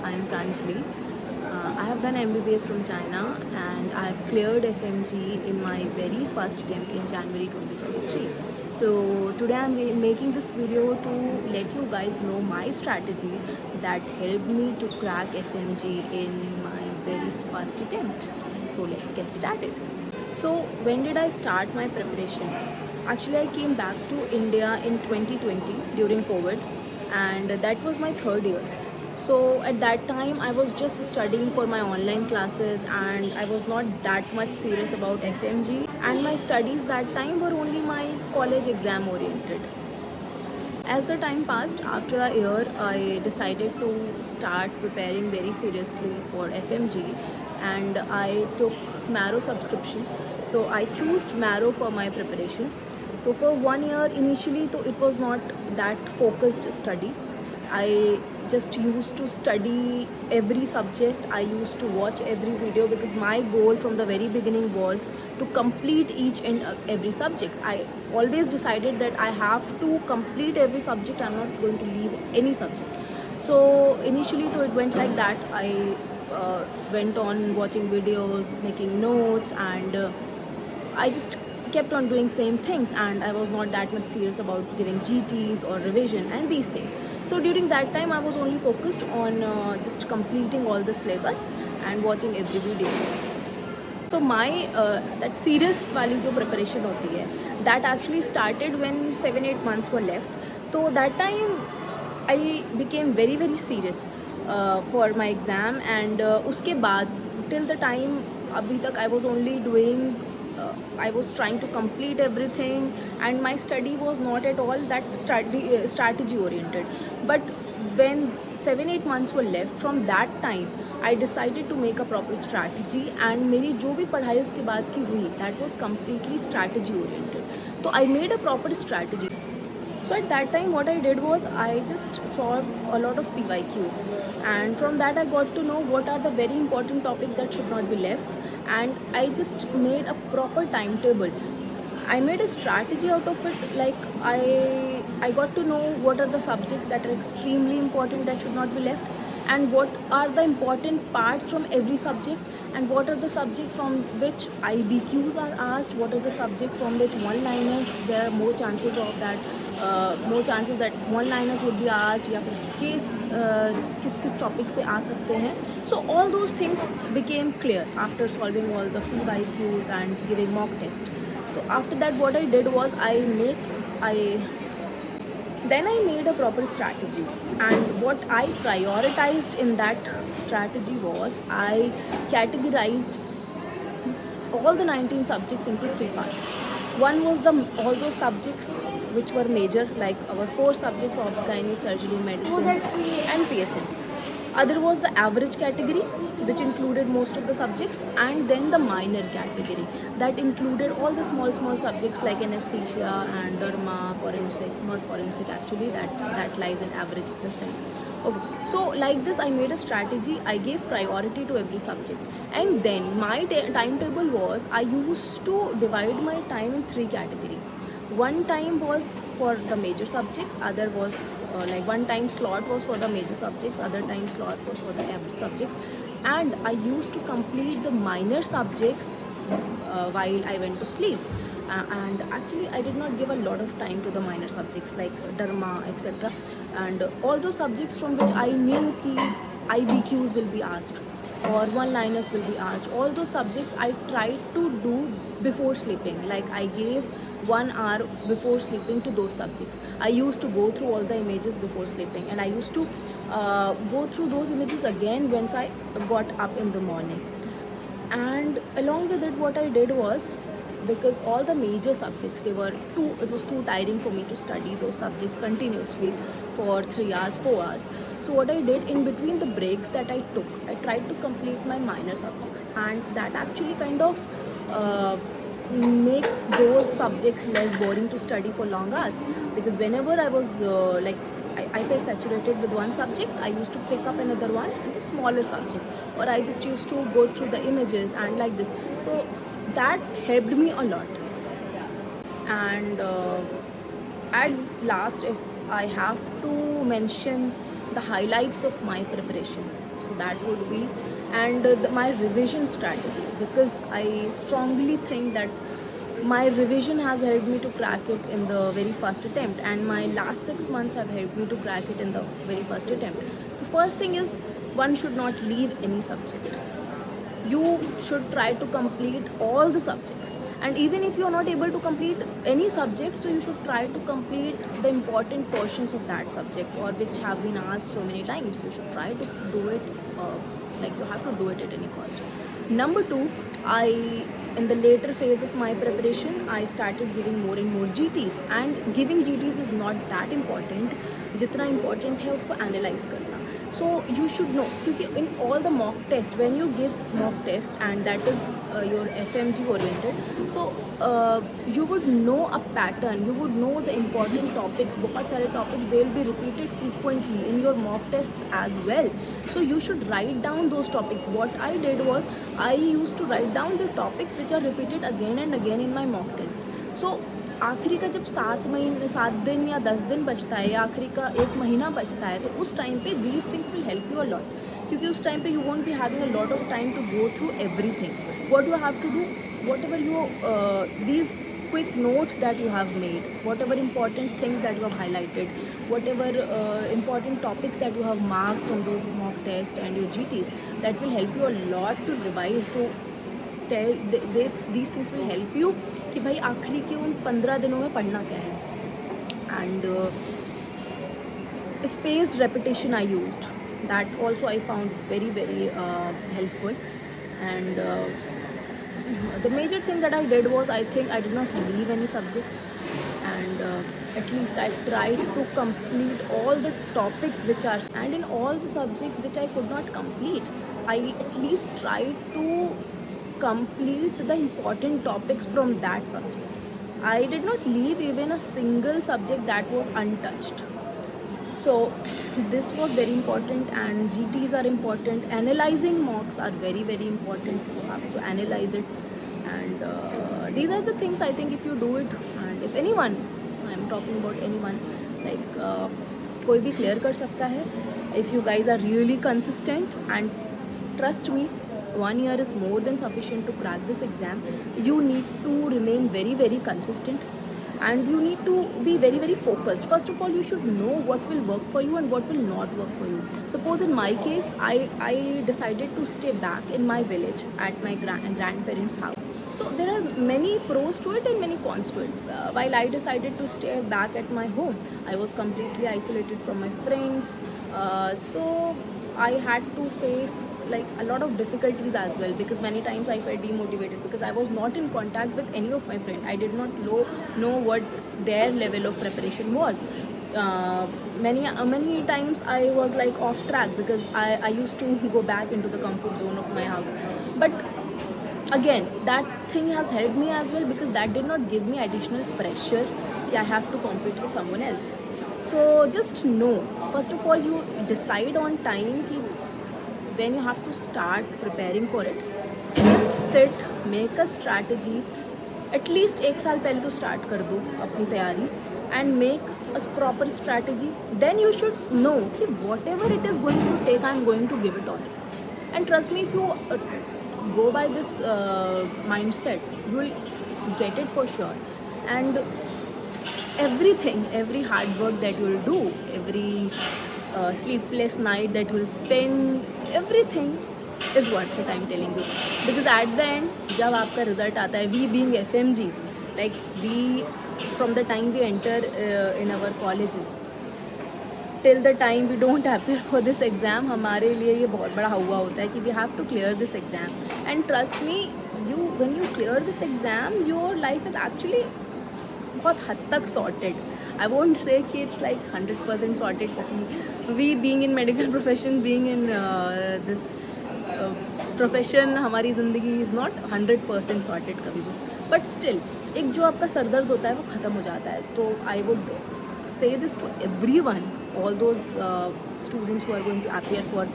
I am Pranjali. I have done MBBS from China and I have cleared Fmge in my very first attempt in January 2023. So today I am making this video to let you guys know my strategy that helped me to crack Fmge in my very first attempt. So let's get started. So when did I start my preparation? Actually, I came back to India in 2020 during COVID, and that was my third year. So at that time, I was just studying for my online classes, and I was not that much serious about FMG. And my studies that time were only my college exam oriented. As the time passed, after a year, I decided to start preparing very seriously for FMG, and I took Marrow subscription. So I chose Marrow for my preparation. So for 1 year initially, so it was not that focused study. I just used to study every subject. I used to watch every video because my goal from the very beginning was to complete each and every subject. I always decided that I have to complete every subject. I'm not going to leave any subject. So initially, though it went like that, I went on watching videos, making notes, and I just kept on doing same things, and I was not that much serious about giving GTs or revision and these things. So during that time I was only focused on just completing all the syllabus and watching every video. So my that serious वाली जो preparation होती है, that actually started when 7-8 months were left. So that time I became very serious for my exam, and उसके बाद till the time अभी तक I was only doing I was trying to complete everything, and my study was not at all that strategy oriented. But when 7-8 months were left from that time, I decided to make a proper strategy, and मेरी जो भी पढ़ाई उसके बाद की हुई, that was completely strategy oriented. So I made a proper strategy. So at that time what I did was I just solved a lot of PYQs, and from that I got to know what are the very important topics that should not be left, and I just made a proper timetable. I made a strategy out of it. Like I got to know what are the subjects that are extremely important that should not be left, and what are the important parts from every subject, and what are the subjects from which IBQs are asked, what are the subjects from which one-liners there are more chances of that more chances that one-liners would be asked, या फिर किस किस topic से आ सकते हैं. So all those things became clear after solving all the PYQs and giving mock test. So after that what I did was I made a proper strategy, and what I prioritized in that strategy was I categorized all the 19 subjects into 3 parts. One was all those subjects which were major, like our 4 subjects: obs, gynae, surgery, medicine, and PSM. Other was the average category, which included most of the subjects, and then the minor category that included all the small subjects like anesthesia and derma, forensic, not forensic actually, that lies in average this time. Okay, so like this I made a strategy. I gave priority to every subject, and then my timetable was I used to divide my time in 3 categories. One time was for the major subjects, other was like one time slot was for the major subjects, other time slot was for the average subjects, and I used to complete the minor subjects while I went to sleep. And actually I did not give a lot of time to the minor subjects like derma, etc., and all those subjects from which I knew ki IBQs will be asked or one-liners will be asked. All those subjects I tried to do before sleeping. Like I gave 1 hour before sleeping to those subjects. I used to go through all the images before sleeping, and I used to go through those images again once I got up in the morning. And along with it what I did was, because all the major subjects, it was too tiring for me to study those subjects continuously for 3 hours 4 hours. So what I did, in between the breaks that I took, I tried to complete my minor subjects, and that actually kind of make those subjects less boring to study for long hours. Because whenever I was I felt saturated with one subject, I used to pick up another one, the smaller subject, or I just used to go through the images and like this. So that helped me a lot. And at last, if I have to mention the highlights of my preparation. So that would be, and my revision strategy, because I strongly think that my revision has helped me to crack it in the very first attempt, and my last 6 months have helped me to crack it in the very first attempt. The first thing is, one should not leave any subject. You should try to complete all the subjects, and even if you are not able to complete any subject, so you should try to complete the important portions of that subject, or which have been asked so many times. You should try to do it, like you have to do it at any cost. Number two, I in the later phase of my preparation, I started giving more and more GTs, and giving GTs is not that important. जितना important है उसको analyze करना. So you should know, क्योंकि in all the mock test, when you give mock test, and that is your FMG oriented, so you would know a pattern, you would know the important topics. बहुत सारे topics they will be repeated frequently in your mock tests as well. So you should write down those topics. What I did was, I used to write down the topics which are repeated again and again in my mock test. So आखिरी का जब 7 दिन या 10 दिन बचता है, या आखिरी का 1 महीना बचता है, तो उस टाइम पे these things will help you a lot, क्योंकि उस टाइम पे you won't be having a lot of time to go through everything. What you have to do, whatever you these quick notes that you have made, whatever important things that you have highlighted, whatever important topics that you have marked from those mock tests and your GTs, that will help you a lot to revise, to tell these things will help you कि भाई आखिरी के उन 15 दिनों में पढ़ना क्या है. And spaced repetition I used, that also I found very very helpful. And the major thing that I did was, I think I did not leave any subject, and at least I tried to complete all the topics which are, and in all the subjects which I could not complete, I at least tried to complete the important topics from that subject. I did not leave even a single subject that was untouched. So this was very important, and GTs are important. Analyzing mocks are very very important. You have to analyze it, and these are the things I think if you do it, and if anyone, I am talking about anyone, like कोई भी clear कर सकता है, if you guys are really consistent. And trust me, 1 year is more than sufficient to crack this exam. You need to remain very very consistent, and you need to be very very focused. First of all, you should know what will work for you and what will not work for you. Suppose in my case, I decided to stay back in my village at my grandparents' house. So there are many pros to it and many cons to it. While I decided to stay back at my home, I was completely isolated from my friends. So I had to face like a lot of difficulties as well, because many times I felt demotivated because I was not in contact with any of my friends. I did not know what their level of preparation was. Many times I was like off track, because I used to go back into the comfort zone of my house. But again, that thing has helped me as well, because that did not give me additional pressure that I have to compete with someone else. So just know, first of all, you decide on time ki when you have to start preparing for it. Just sit, make a strategy. At least एक साल पहले तो start कर दो अपनी तैयारी, and make a proper strategy. Then you should know कि whatever it is going to take, I am going to give it all. And trust me, if you go by this mindset, you will get it for sure. And everything, every hard work that you will do, every sleepless night that you will spend, everything is worth it, I'm telling you. Because at the end, जब आपका result आता है, we being FMGs, like we, from the time we enter in our colleges till the time we don't appear for this exam, हमारे लिए ये बहुत बड़ा हुआ होता है कि we have to clear this exam. And trust me, when you clear this exam, your life is actually बहुत हद तक sorted. I won't say कि it's like 100% sorted, क्योंकि we being in medical profession, being in this profession, हमारी ज़िंदगी is not 100% sorted कभी भी. But still, एक जो आपका सरदर्द होता है वो ख़त्म हो जाता है. तो I would say this to everyone, all those students who are going to appear for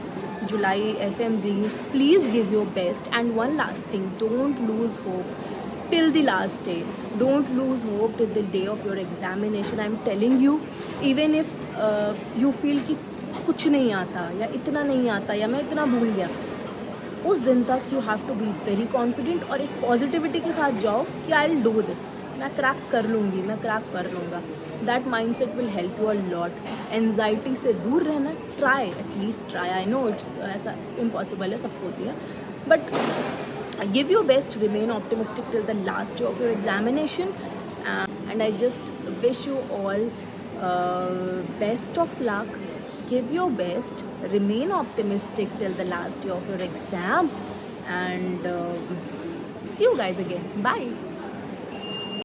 July FMG, please give your best. And one last thing, don't lose hope till the last day. Don't lose hope till the day of your examination. I'm telling you, even if you feel कि कुछ नहीं आता या इतना नहीं आता या मैं इतना भूल गया, उस दिन तक you have to be very confident और एक पॉजिटिविटी के साथ जाओ कि आई विल डू दिस, मैं क्रैक कर लूँगी, मैं क्रैक कर लूँगा. That mindset will help you a lot. Anxiety से दूर रहना, try, at least try. I know it's ऐसा इम्पॉसिबल है, सबको होती है, but give your best, remain optimistic till the last day of your examination, and I just wish you all best of luck. Give your best, remain optimistic till the last day of your exam, and see you guys again. Bye.